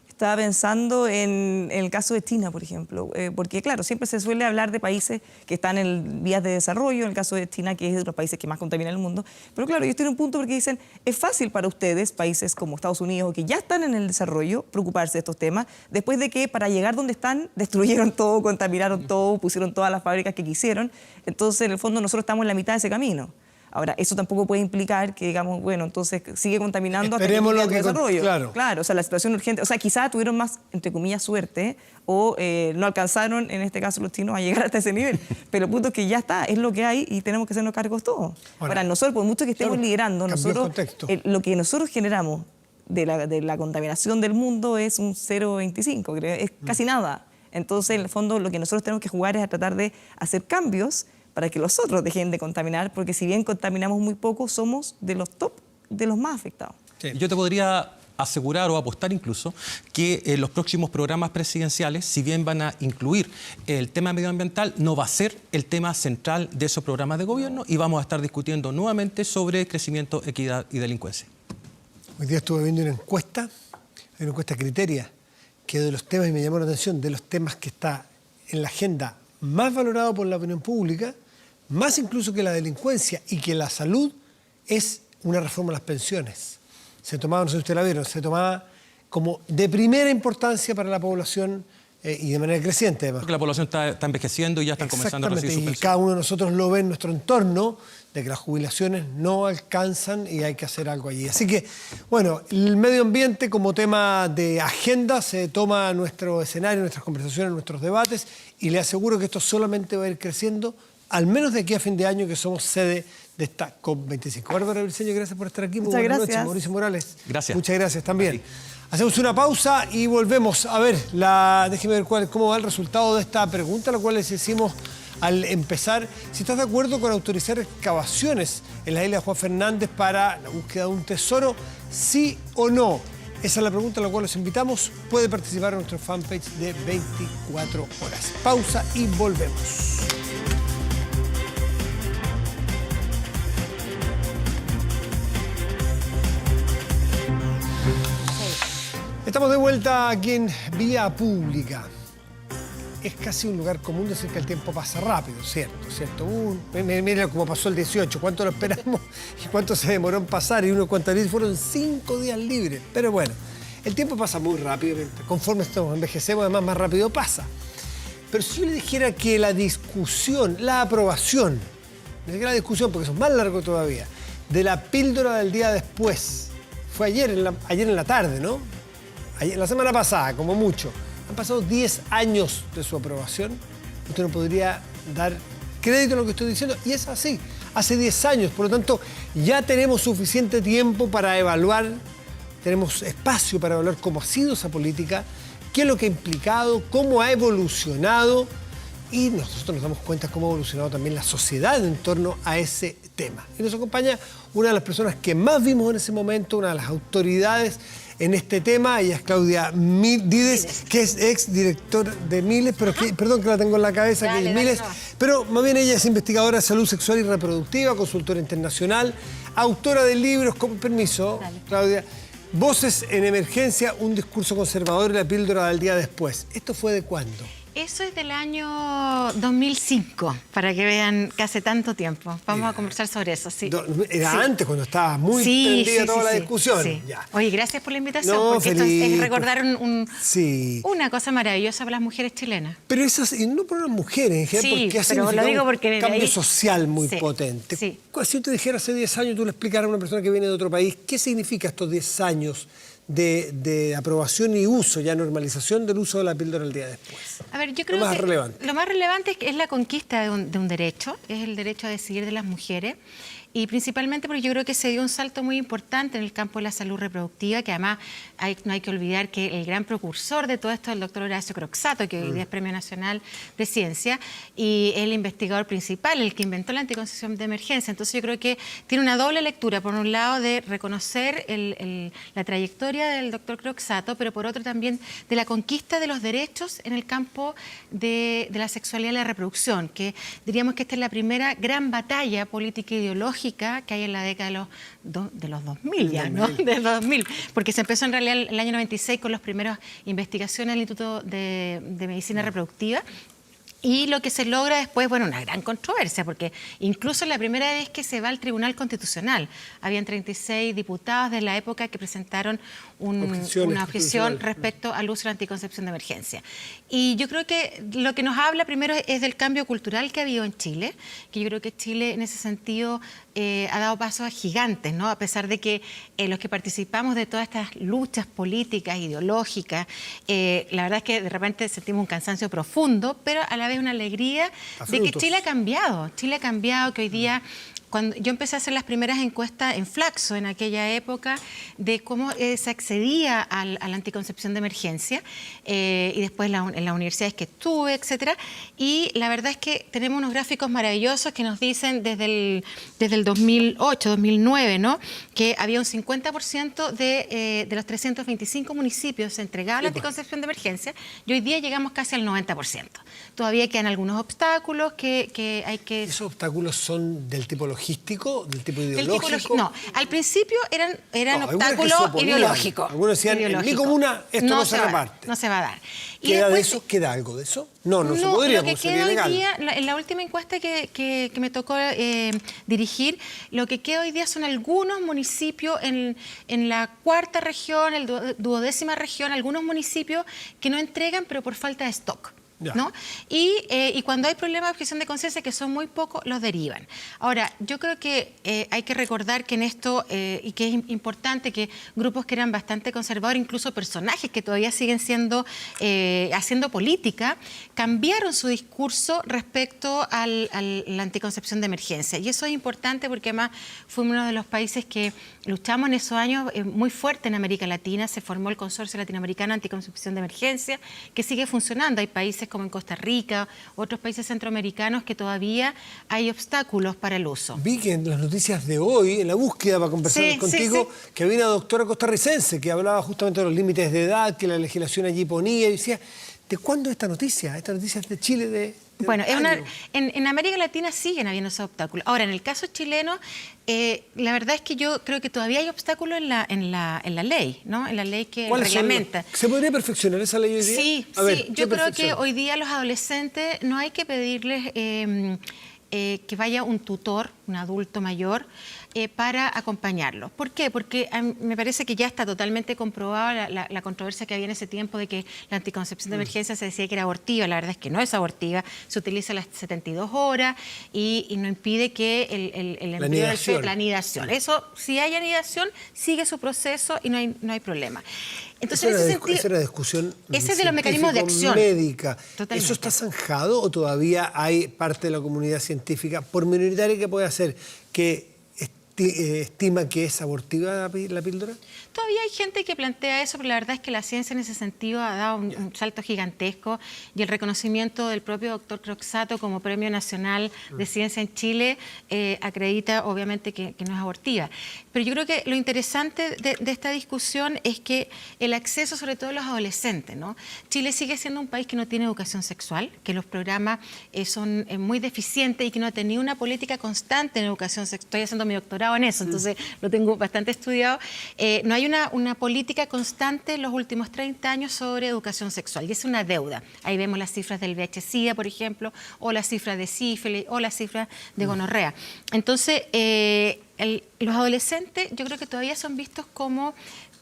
Estaba pensando en el caso de China, por ejemplo, porque claro, siempre se suele hablar de países que están en vías de desarrollo, en el caso de China, que es de los países que más contaminan el mundo, pero claro, ellos tienen un punto porque dicen, es fácil para ustedes, países como Estados Unidos, que ya están en el desarrollo, preocuparse de estos temas, después de que para llegar donde están, destruyeron todo, contaminaron todo, pusieron todas las fábricas que quisieron, entonces en el fondo nosotros estamos en la mitad de ese camino. Ahora, eso tampoco puede implicar que digamos, bueno, entonces sigue contaminando hasta que llegue al desarrollo. Claro, o sea, la situación urgente, o sea, quizá tuvieron más, entre comillas, suerte o no alcanzaron, en este caso los chinos, a llegar hasta ese nivel. Pero el punto es que ya está, es lo que hay y tenemos que hacernos cargos todos. Ahora, nosotros, por mucho que estemos liderando, nosotros, lo que nosotros generamos de la contaminación del mundo es un 0,25, creo, es casi nada. Entonces, en el fondo, lo que nosotros tenemos que jugar es a tratar de hacer cambios para que los otros dejen de contaminar, porque si bien contaminamos muy poco, somos de los top, de los más afectados. Sí. Yo te podría asegurar o apostar incluso que los próximos programas presidenciales, si bien van a incluir el tema medioambiental, no va a ser el tema central de esos programas de gobierno y vamos a estar discutiendo nuevamente sobre crecimiento, equidad y delincuencia. Hoy día estuve viendo una encuesta, hay una encuesta Criteria, que de los temas, y me llamó la atención, de los temas que está en la agenda más valorado por la opinión pública, más incluso que la delincuencia y que la salud, es una reforma de las pensiones. Se tomaba, no sé si ustedes la vieron, se tomaba como de primera importancia para la población y de manera creciente además. Porque la población está envejeciendo y ya están comenzando a recibir su pensión. Y cada uno de nosotros lo ve en nuestro entorno, de que las jubilaciones no alcanzan y hay que hacer algo allí. Así que, bueno, el medio ambiente como tema de agenda se toma nuestro escenario, nuestras conversaciones, nuestros debates, y le aseguro que esto solamente va a ir creciendo, al menos de aquí a fin de año, que somos sede de esta COP25. Bárbara Briceño, gracias por estar aquí. Muy buenas noches. Mauricio Morales. Gracias. Muchas gracias también. Hacemos una pausa y volvemos. A ver, déjeme ver cómo va el resultado de esta pregunta, la cual les hicimos al empezar. Si estás de acuerdo con autorizar excavaciones en la isla de Juan Fernández para la búsqueda de un tesoro, sí o no. Esa es la pregunta a la cual los invitamos. Puede participar en nuestro fanpage de 24 horas. Pausa y volvemos. Estamos de vuelta aquí en Vía Pública. Es casi un lugar común decir que el tiempo pasa rápido, ¿cierto? Mira cómo pasó el 18, cuánto lo esperamos y cuánto se demoró en pasar. Y uno cuántas veces fueron 5 días libres. Pero bueno, el tiempo pasa muy rápidamente. Conforme envejecemos, además, más rápido pasa. Pero si yo le dijera que la discusión, la aprobación, porque eso es más largo todavía, de la píldora del día después, fue ayer en la tarde, ¿no? La semana pasada, como mucho. Han pasado 10 años de su aprobación. Usted no podría dar crédito a lo que estoy diciendo, y es así. Hace 10 años, por lo tanto, ya tenemos suficiente tiempo para evaluar, tenemos espacio para evaluar cómo ha sido esa política, qué es lo que ha implicado, cómo ha evolucionado, y nosotros nos damos cuenta cómo ha evolucionado también la sociedad en torno a ese tema. Y nos acompaña una de las personas que más vimos en ese momento, una de las autoridades en este tema. Ella es Claudia Dides, que es ex director de Miles, pero que, perdón que la tengo en la cabeza, que es Miles, pero más bien ella es investigadora de salud sexual y reproductiva, consultora internacional, autora de libros, con permiso, Claudia, Voces en Emergencia, un discurso conservador y la píldora del día después. ¿Esto fue de cuándo? Eso es del año 2005, para que vean que hace tanto tiempo. Vamos a conversar sobre eso, sí. Era antes, cuando estaba muy prendida toda la discusión. Sí. Ya. Oye, gracias por la invitación, No, porque feliz, esto es recordar sí. una cosa maravillosa para las mujeres chilenas. Pero esas, y no por las mujeres en general, Sí, porque ha pero lo significado digo porque un desde cambio ahí- social muy Sí, potente. sí. Si yo te dijera hace 10 años, tú le explicaras a una persona que viene de otro país, ¿qué significa estos 10 años de aprobación y uso, ya normalización del uso de la píldora el día después? A ver, yo creo Lo más que relevante. lo más relevante es la conquista de un derecho, es el derecho a decidir de las mujeres, y principalmente porque yo creo que se dio un salto muy importante en el campo de la salud reproductiva, que además no hay que olvidar que el gran precursor de todo esto es el doctor Horacio Croxatto, que hoy día es Premio Nacional de Ciencia, y es el investigador principal, el que inventó la anticoncepción de emergencia. Entonces yo creo que tiene una doble lectura, por un lado de reconocer la trayectoria del doctor Croxatto, pero por otro también de la conquista de los derechos en el campo de la sexualidad y la reproducción, que diríamos que esta es la primera gran batalla política e ideológica que hay en la década de los 2000 ya, ¿no? De los 2000, porque se empezó en realidad el año 96 con las primeras investigaciones del Instituto de Medicina Reproductiva. Y lo que se logra después, bueno, una gran controversia, porque incluso la primera vez que se va al Tribunal Constitucional, habían 36 diputados de la época que presentaron una objeción respecto al uso de la anticoncepción de emergencia. Y yo creo que lo que nos habla primero es del cambio cultural que ha habido en Chile, que yo creo que Chile en ese sentido ha dado pasos gigantes, ¿no? A pesar de que los que participamos de todas estas luchas políticas, ideológicas, la verdad es que de repente sentimos un cansancio profundo, pero a la vez una alegría de que Chile ha cambiado. Chile ha cambiado, que hoy día, cuando yo empecé a hacer las primeras encuestas en Flaxo en aquella época de cómo se accedía a la anticoncepción de emergencia y después en las universidades que estuve, etcétera, y la verdad es que tenemos unos gráficos maravillosos que nos dicen desde el 2008, 2009, ¿no? Que había un 50% de los 325 municipios entregados a la anticoncepción de emergencia y hoy día llegamos casi al 90%. Todavía quedan algunos obstáculos que hay que... ¿Esos obstáculos son del tipo logístico, del tipo ideológico? No, al principio eran No, obstáculos ideológicos. Algunos decían, en mi comuna esto no se reparte. No se va a dar. Y ¿Queda de después, eso? ¿Queda algo de eso? No se podría, lo que porque sería queda ilegal. hoy día, en la última encuesta que me tocó dirigir, lo que queda hoy día son algunos municipios en la cuarta región, el duodécima región, algunos municipios que no entregan, pero por falta de stock. ¿No? Y cuando hay problemas de objeción de conciencia, que son muy pocos, los derivan. Ahora, yo creo que hay que recordar que en esto, y que es importante, que grupos que eran bastante conservadores, incluso personajes que todavía siguen siendo, haciendo política, cambiaron su discurso respecto a la anticoncepción de emergencia. Y eso es importante porque además fuimos uno de los países que luchamos en esos años muy fuerte en América Latina. Se formó el Consorcio Latinoamericano de Anticoncepción de Emergencia, que sigue funcionando. Hay países como en Costa Rica, otros países centroamericanos que todavía hay obstáculos para el uso. Vi que en las noticias de hoy, en la búsqueda para conversar contigo, que había una doctora costarricense que hablaba justamente de los límites de edad que la legislación allí ponía y decía, ¿de cuándo esta noticia? Esta noticia es de Chile Bueno, en América Latina siguen habiendo esos obstáculos. Ahora, en el caso chileno, la verdad es que yo creo que todavía hay obstáculos en la ley, ¿no? En la ley que reglamenta. ¿Se podría perfeccionar esa ley hoy día? Sí, yo creo que hoy día a los adolescentes no hay que pedirles que vaya un tutor, un adulto mayor, para acompañarlos. ¿Por qué? Porque me parece que ya está totalmente comprobada la controversia que había en ese tiempo de que la anticoncepción de emergencia se decía que era abortiva. La verdad es que no es abortiva, se utiliza las 72 horas y no impide que el embrión del feto, la anidación. Eso, si hay anidación, sigue su proceso y no hay problema. Entonces, esa era discusión ese es de los mecanismos de acción médica. Totalmente. ¿Eso está zanjado o todavía hay parte de la comunidad científica, por minoritaria que puede hacer, que estima que es abortiva la píldora? Todavía hay gente que plantea eso, pero la verdad es que la ciencia en ese sentido ha dado un salto gigantesco y el reconocimiento del propio doctor Croxatto como Premio Nacional de Ciencia en Chile acredita obviamente que no es abortiva. Pero yo creo que lo interesante de esta discusión es que el acceso, sobre todo a los adolescentes, ¿no? Chile sigue siendo un país que no tiene educación sexual, que los programas son muy deficientes y que no ha tenido una política constante en educación sexual. Estoy haciendo mi doctorado en eso, entonces lo tengo bastante estudiado. No hay una política constante en los últimos 30 años sobre educación sexual y es una deuda. Ahí vemos las cifras del VIH-Sida, por ejemplo, o las cifras de sífilis o las cifras de gonorrea. Entonces, los adolescentes yo creo que todavía son vistos como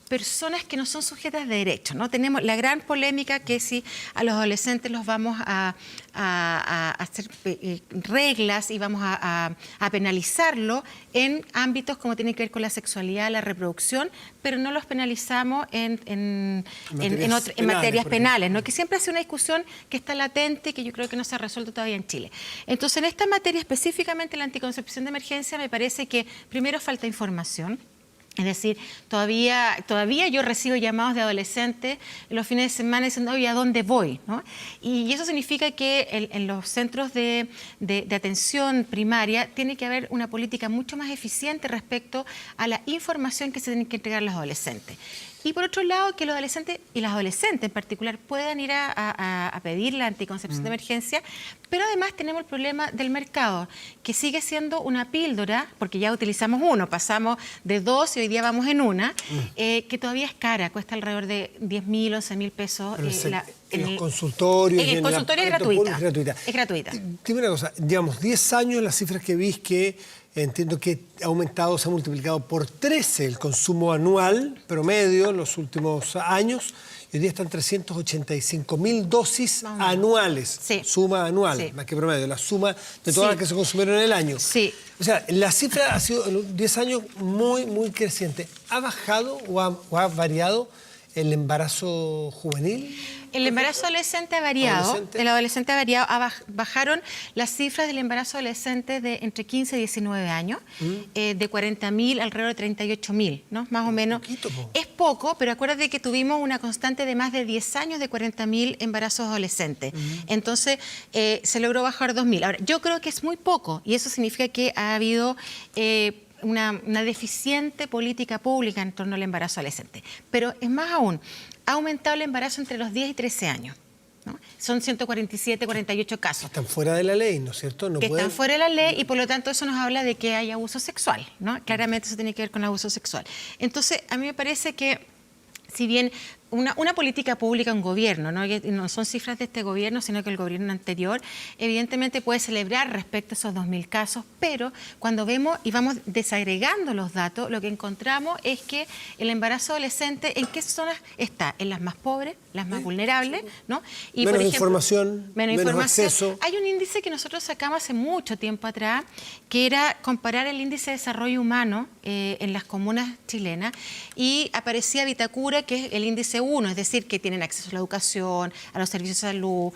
personas que no son sujetas de derecho, ¿no? Tenemos la gran polémica que si a los adolescentes los vamos a hacer reglas y vamos a penalizarlo en ámbitos como tienen que ver con la sexualidad, la reproducción, pero no los penalizamos en materias penales, ¿no? Que siempre ha sido una discusión que está latente y que yo creo que no se ha resuelto todavía en Chile. Entonces, en esta materia, específicamente la anticoncepción de emergencia, me parece que primero falta información. Es decir, todavía yo recibo llamados de adolescentes en los fines de semana diciendo, oye, ¿a dónde voy? ¿No? Y eso significa que en los centros de atención primaria tiene que haber una política mucho más eficiente respecto a la información que se tiene que entregar a los adolescentes. Y por otro lado, que los adolescentes, y las adolescentes en particular, puedan ir a pedir la anticoncepción de emergencia, pero además tenemos el problema del mercado, que sigue siendo una píldora, porque ya utilizamos uno, pasamos de 2 y hoy día vamos en una, que todavía es cara, cuesta alrededor de 10.000, 11.000 pesos. En los consultorios. En el consultorio es gratuita. Es gratuita. Dime una cosa, llevamos 10 años, las cifras que vi que entiendo que ha aumentado, se ha multiplicado por 13 el consumo anual promedio en los últimos años. Y hoy día están 385.000 dosis anuales. Sí. Suma anual, sí. Más que promedio, la suma de todas las que se consumieron en el año. Sí. O sea, la cifra ha sido en los 10 años muy, muy creciente. ¿Ha bajado o ha variado el embarazo juvenil? El embarazo adolescente ha variado. El adolescente ha variado. Bajaron las cifras del embarazo adolescente de entre 15 y 19 años, de 40.000 alrededor de 38.000, ¿no? Más o menos. Poquito, es poco, pero acuérdate que tuvimos una constante de más de 10 años de 40.000 embarazos adolescentes. Entonces, se logró bajar 2.000. Ahora, yo creo que es muy poco y eso significa que ha habido una deficiente política pública en torno al embarazo adolescente. Pero es más aún, ha aumentado el embarazo entre los 10 y 13 años. ¿No? Son 147, 48 casos. Están fuera de la ley, ¿no es cierto? No están fuera de la ley y por lo tanto eso nos habla de que hay abuso sexual, ¿no? Claramente eso tiene que ver con abuso sexual. Entonces, a mí me parece que si bien una política pública, un gobierno, ¿no? Que no son cifras de este gobierno, sino que el gobierno anterior, evidentemente puede celebrar respecto a esos 2.000 casos, pero cuando vemos y vamos desagregando los datos, lo que encontramos es que el embarazo adolescente, ¿en qué zonas está? En las más pobres, las más vulnerables, ¿no? Y menos por ejemplo, información, menos acceso. Hay un índice que nosotros sacamos hace mucho tiempo atrás, que era comparar el índice de desarrollo humano en las comunas chilenas, y aparecía Vitacura, que es el índice 1, es decir, que tienen acceso a la educación, a los servicios de salud,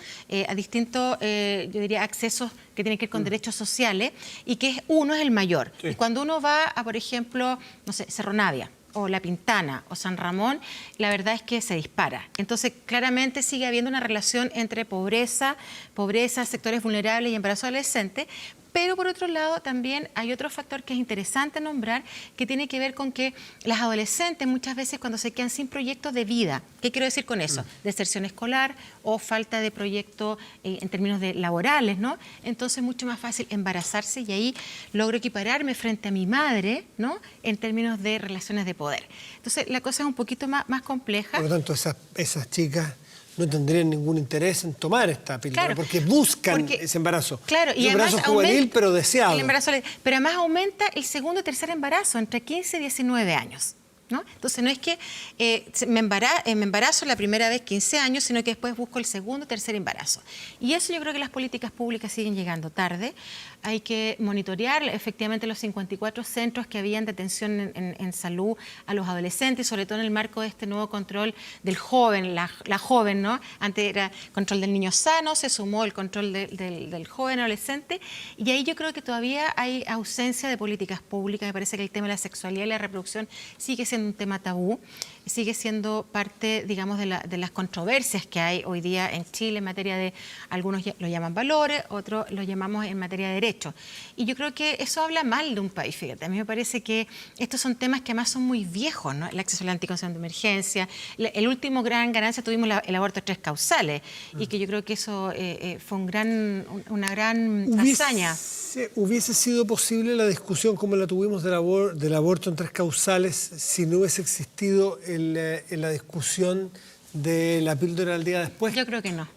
a distintos, yo diría, accesos que tienen que ver con derechos sociales, y que uno es el mayor. Sí. Y cuando uno va a, por ejemplo, no sé, Cerro Navia, o La Pintana, o San Ramón, la verdad es que se dispara. Entonces, claramente sigue habiendo una relación entre pobreza, sectores vulnerables y embarazo adolescente. Pero por otro lado también hay otro factor que es interesante nombrar, que tiene que ver con que las adolescentes muchas veces cuando se quedan sin proyectos de vida, ¿qué quiero decir con eso? Deserción escolar o falta de proyecto en términos de laborales, ¿no? Entonces es mucho más fácil embarazarse y ahí logro equipararme frente a mi madre, ¿no? En términos de relaciones de poder. Entonces la cosa es un poquito más compleja. Por lo tanto, esas chicas no tendrían ningún interés en tomar esta píldora, Claro, porque buscan porque, ese embarazo. Claro, y un embarazo además juvenil, aumenta pero deseado. el embarazo, pero además aumenta el segundo y tercer embarazo entre 15 y 19 años. ¿No? Entonces no es que me embarazo la primera vez 15 años, sino que después busco el segundo, tercer embarazo. Y eso yo creo que las políticas públicas siguen llegando tarde. Hay que monitorear efectivamente los 54 centros que habían de atención en salud a los adolescentes, sobre todo en el marco de este nuevo control del joven, la joven, ¿no? Antes era control del niño sano, se sumó el control del joven adolescente, y ahí yo creo que todavía hay ausencia de políticas públicas. Me parece que el tema de la sexualidad y la reproducción sigue siendo un tema tabú, sigue siendo parte, digamos, de las controversias que hay hoy día en Chile en materia de, algunos lo llaman valores, otros lo llamamos en materia de derechos. Y yo creo que eso habla mal de un país, fíjate. A mí me parece que estos son temas que además son muy viejos, ¿no? El acceso a la anticoncepción de emergencia, el último gran ganancia tuvimos el aborto de 3 causales, y que yo creo que eso fue una gran hazaña. ¿Hubiese sido posible la discusión como la tuvimos del aborto en 3 causales si no hubiese existido la discusión de la píldora al día después? Yo creo que no.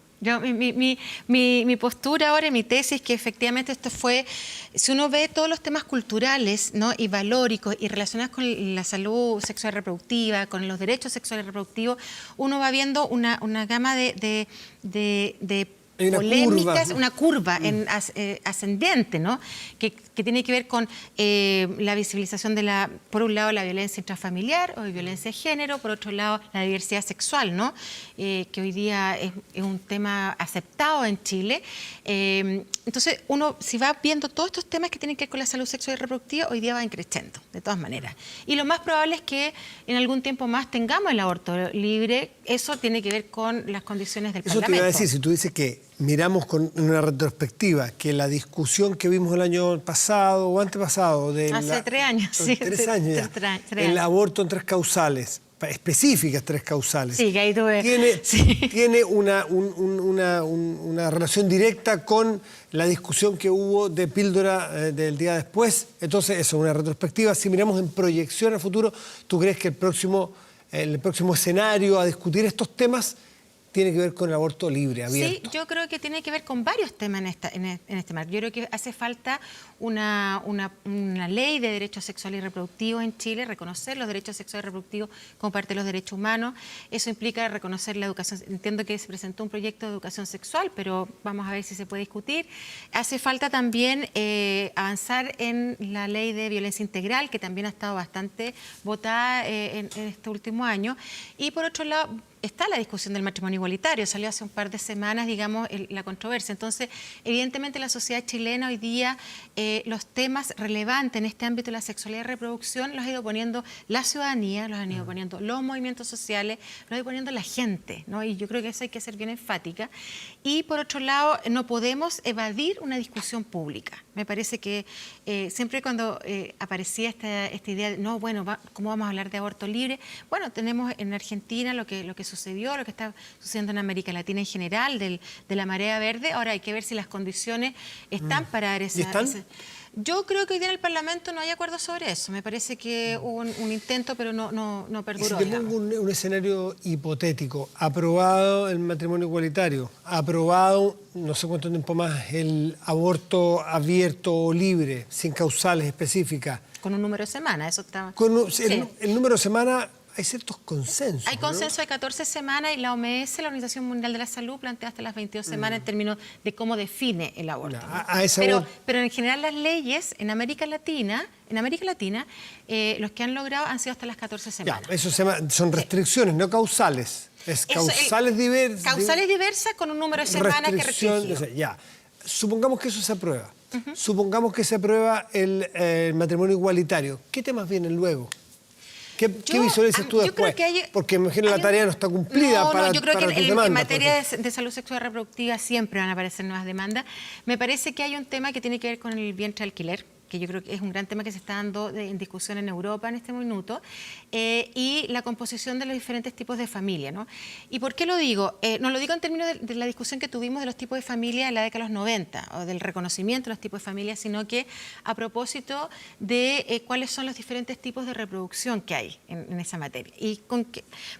Mi postura ahora y mi tesis es que efectivamente esto fue, si uno ve todos los temas culturales, ¿no? y valóricos y relacionados con la salud sexual y reproductiva, con los derechos sexuales y reproductivos, uno va viendo una gama de polémicas, una curva ascendente, ¿no? que tiene que ver con la visibilización de por un lado, la violencia intrafamiliar o violencia de género, por otro lado, la diversidad sexual, ¿no? Que hoy día es un tema aceptado en Chile. Entonces, uno, si va viendo todos estos temas que tienen que ver con la salud sexual y reproductiva, hoy día va creciendo, de todas maneras. Y lo más probable es que en algún tiempo más tengamos el aborto libre. Eso tiene que ver con las condiciones del Parlamento. Eso te iba a decir, si tú dices que miramos con una retrospectiva que la discusión que vimos el año pasado o antepasado hace 3 años, sí. 3 años ya, el aborto en 3 causales, específicas 3 causales, sí, que ahí tuve, tiene una relación directa con la discusión que hubo de píldora del día después. Entonces, eso es una retrospectiva. Si miramos en proyección al futuro, ¿tú crees que el próximo escenario a discutir estos temas tiene que ver con el aborto libre, abierto? Sí, yo creo que tiene que ver con varios temas en este marco. Yo creo que hace falta una ley de derechos sexuales y reproductivos en Chile, reconocer los derechos sexuales y reproductivos como parte de los derechos humanos. Eso implica reconocer la educación. Entiendo que se presentó un proyecto de educación sexual, pero vamos a ver si se puede discutir. Hace falta también avanzar en la ley de violencia integral, que también ha estado bastante votada en este último año. Y por otro lado, está la discusión del matrimonio igualitario, salió hace un par de semanas, digamos, la controversia. Entonces, evidentemente la sociedad chilena hoy día, los temas relevantes en este ámbito de la sexualidad y reproducción los ha ido poniendo la ciudadanía, los han ido poniendo los movimientos sociales, los ha ido poniendo la gente, ¿no? Y yo creo que eso hay que ser bien enfática. Y por otro lado, no podemos evadir una discusión pública. Me parece que siempre cuando aparecía esta idea de, no, bueno, ¿cómo vamos a hablar de aborto libre? Bueno, tenemos en Argentina lo que sucedió, lo que está sucediendo en América Latina en general, de la marea verde. Ahora hay que ver si las condiciones están para dar esa... Yo creo que hoy día en el Parlamento no hay acuerdo sobre eso. Me parece que hubo un intento, pero no perduró. Si te pongo un escenario hipotético, aprobado el matrimonio igualitario, aprobado no sé cuánto tiempo más el aborto abierto o libre, sin causales específicas. Con un número de semanas, eso está... El número de semanas... Hay ciertos consensos. Hay consenso de 14 semanas y la OMS, la Organización Mundial de la Salud, plantea hasta las 22 semanas en términos de cómo define el aborto. Pero en general las leyes en América Latina, los que han logrado han sido hasta las 14 semanas. Ya, eso son restricciones, no causales. Es causales diversas. Causales diversas con un número de semanas que restringe. Ya. Supongamos que eso se aprueba. Supongamos que se aprueba el matrimonio igualitario. ¿Qué temas vienen luego? ¿Qué visualizas tú después? Porque imagino la tarea no está cumplida para yo creo que demandas, en materia de salud sexual y reproductiva siempre van a aparecer nuevas demandas. Me parece que hay un tema que tiene que ver con el vientre de alquiler. que yo creo que es un gran tema que se está dando en discusión en Europa en este minuto, y la composición de los diferentes tipos de familia, ¿no? ¿Y por qué lo digo? No lo digo en términos de la discusión que tuvimos de los tipos de familia en la década de los 90, o del reconocimiento de los tipos de familia, sino que a propósito de cuáles son los diferentes tipos de reproducción que hay en esa materia. Y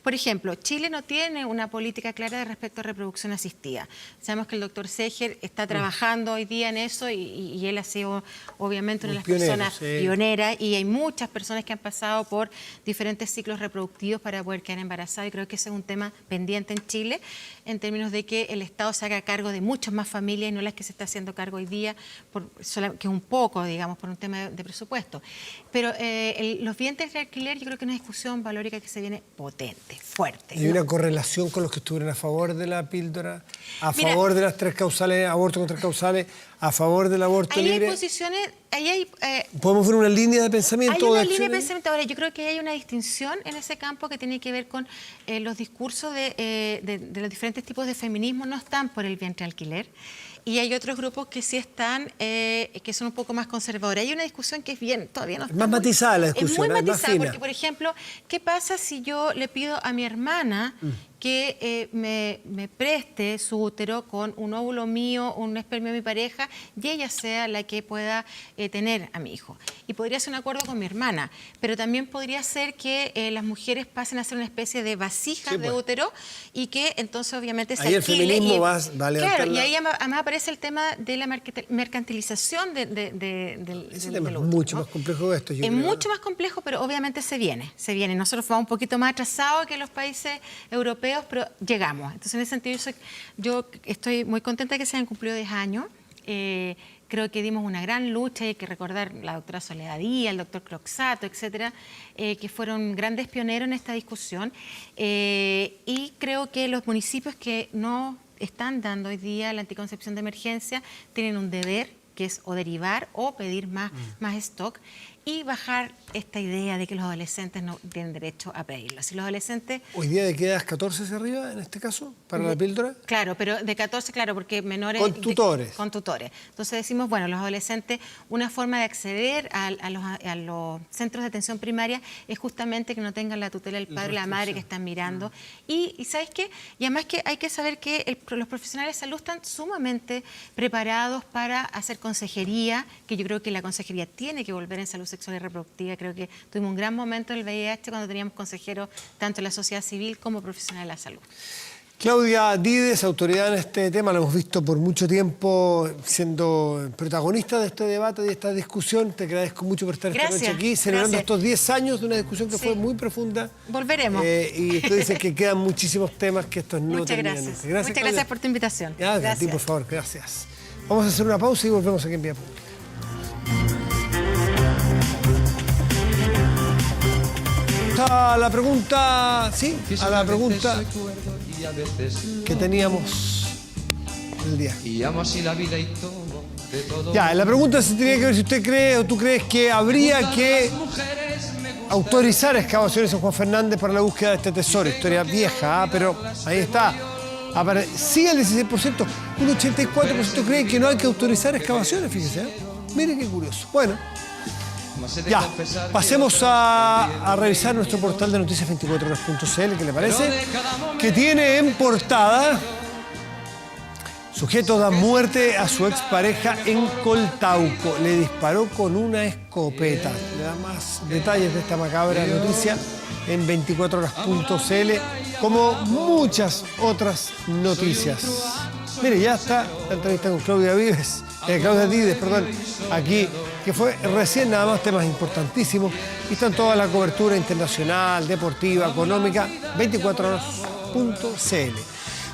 por ejemplo, Chile no tiene una política clara respecto a reproducción asistida. Sabemos que el doctor Seger está trabajando hoy día en eso y él ha sido obviamente una de las personas pioneras, y hay muchas personas que han pasado por diferentes ciclos reproductivos para poder quedar embarazadas, y creo que ese es un tema pendiente en Chile en términos de que el Estado se haga cargo de muchas más familias y no las que se está haciendo cargo hoy día, que es un poco, digamos, por un tema de presupuesto. Pero los vientres de alquiler yo creo que es una discusión valórica que se viene potente, fuerte. ¿Hay una correlación con los que estuvieron a favor de la píldora, a favor de las 3 causales, aborto con 3 causales, a favor del aborto libre? Hay posiciones, ¿Podemos ver una línea de pensamiento? Hay una línea de pensamiento. Ahora, yo creo que hay una distinción en ese campo que tiene que ver con los discursos de los diferentes tipos de feminismo no están por el vientre alquiler. Y hay otros grupos que sí están, que son un poco más conservadores. Hay una discusión que es bien, todavía no está más matizada la discusión, es muy matizada, más fina. porque, por ejemplo, ¿qué pasa si yo le pido a mi hermana que me preste su útero con un óvulo mío, un espermio de mi pareja, y ella sea la que pueda tener a mi hijo? Y podría ser un acuerdo con mi hermana, pero también podría ser que las mujeres pasen a ser una especie de vasija de útero, y que entonces obviamente se ahí alquile. El feminismo va a claro, y ahí además aparece el tema de la mercantilización del ese tema es útero, mucho ¿no? más complejo que esto. Es mucho más complejo, pero obviamente se viene. Nosotros vamos un poquito más atrasados que los países europeos, pero llegamos. Entonces, en ese sentido, yo estoy muy contenta de que se hayan cumplido 10 años. Creo que dimos una gran lucha, y hay que recordar la doctora Soledad Díaz, el doctor Croxato, etcétera, que fueron grandes pioneros en esta discusión. Y creo que los municipios que no están dando hoy día la anticoncepción de emergencia tienen un deber, que es o derivar o pedir más stock, y bajar esta idea de que los adolescentes no tienen derecho a pedirlo. Si los adolescentes... ¿Hoy día de qué edad? ¿14 hacia arriba, en este caso, para la píldora? Claro, pero de 14, claro, porque menores... Con tutores. Con tutores. Entonces decimos, bueno, los adolescentes, una forma de acceder a los centros de atención primaria es justamente que no tengan la tutela del padre o la madre que están mirando. Y ¿sabes qué? Y además que hay que saber que los profesionales de salud están sumamente preparados para hacer consejería, que yo creo que la consejería tiene que volver en salud sexual y reproductiva. Creo que tuvimos un gran momento en el VIH cuando teníamos consejeros tanto en la sociedad civil como profesionales de la salud. Claudia Dides, autoridad en este tema, lo hemos visto por mucho tiempo siendo protagonista de este debate y de esta discusión. Te agradezco mucho por estar esta noche aquí, celebrando estos 10 años de una discusión que fue muy profunda. Volveremos. Y tú dices que quedan muchísimos temas que estos no terminan. Muchas gracias por tu invitación. Gracias. A ti, por favor, gracias. Vamos a hacer una pausa y volvemos aquí en Vía Pública. A la pregunta, a la pregunta que teníamos el día. Y amo así la vida y todo, de todo. Ya, la pregunta se tenía que ver si usted cree o tú crees que habría que autorizar excavaciones en Juan Fernández para la búsqueda de este tesoro. Historia vieja, pero ahí está. Sí, el 16%, un 84% cree que no hay que autorizar excavaciones, fíjese. Mire qué curioso. Bueno. Ya, pasemos a revisar nuestro portal de noticias24horas.cl, ¿qué le parece? Que tiene en portada: sujeto da muerte a su expareja en Coltauco. Le disparó con una escopeta. Le da más detalles de esta macabra noticia en 24horas.cl, como muchas otras noticias. Mire, ya está la entrevista con Claudia Dides, aquí, que fue recién, nada más, temas importantísimos. Y están toda la cobertura internacional, deportiva, económica, 24horas.cl.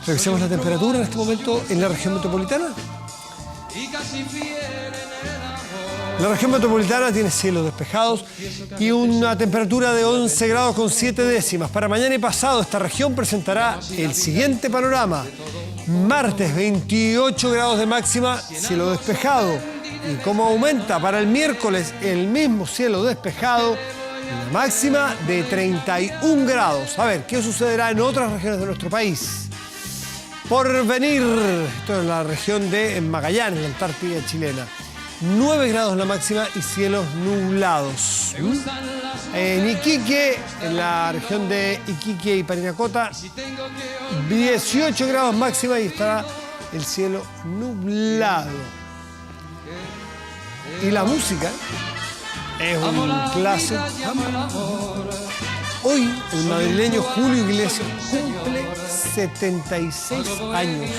Revisemos la temperatura en este momento en la región metropolitana. La región metropolitana tiene cielos despejados y una temperatura de 11 grados con 7 décimas. Para mañana y pasado, esta región presentará el siguiente panorama. Martes, 28 grados de máxima, cielo despejado. Y como aumenta para el miércoles, el mismo cielo despejado, una máxima de 31 grados. A ver, ¿qué sucederá en otras regiones de nuestro país? Por venir, esto es la región de Magallanes, la Antártida chilena. 9 grados la máxima y cielos nublados. En Iquique, en la región de Iquique y Parinacota, 18 grados máxima y estará el cielo nublado. Y la música es un clásico. Hoy el madrileño Julio Iglesias cumple 76 años.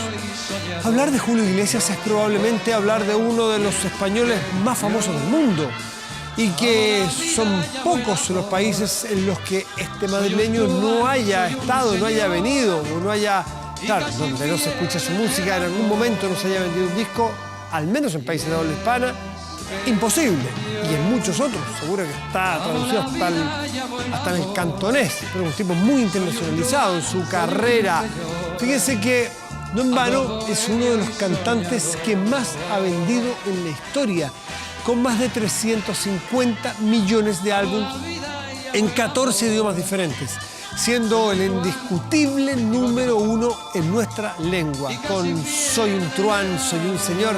Hablar de Julio Iglesias es probablemente hablar de uno de los españoles más famosos del mundo y que son pocos los países en los que este madrileño no haya estado, no haya venido o no haya, claro, donde no se escucha su música, en algún momento no se haya vendido un disco, al menos en países de habla hispana, imposible. Y en muchos otros, seguro que está traducido hasta en el cantonés, pero un tipo muy internacionalizado en su carrera. Fíjense que no en vano es uno de los cantantes que más ha vendido en la historia, con más de 350 millones de álbumes en 14 idiomas diferentes, siendo el indiscutible número 1 en nuestra lengua, con Soy un truán, soy un señor,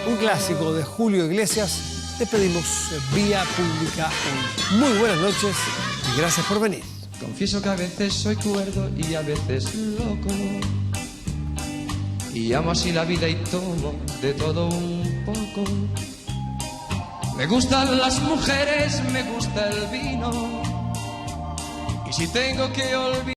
un clásico de Julio Iglesias. Despedimos Vía Pública hoy. Muy buenas noches y gracias por venir. Confieso que a veces soy cuerdo y a veces loco. Y amo así la vida y tomo de todo un poco. Me gustan las mujeres, me gusta el vino. Y si tengo que olvidar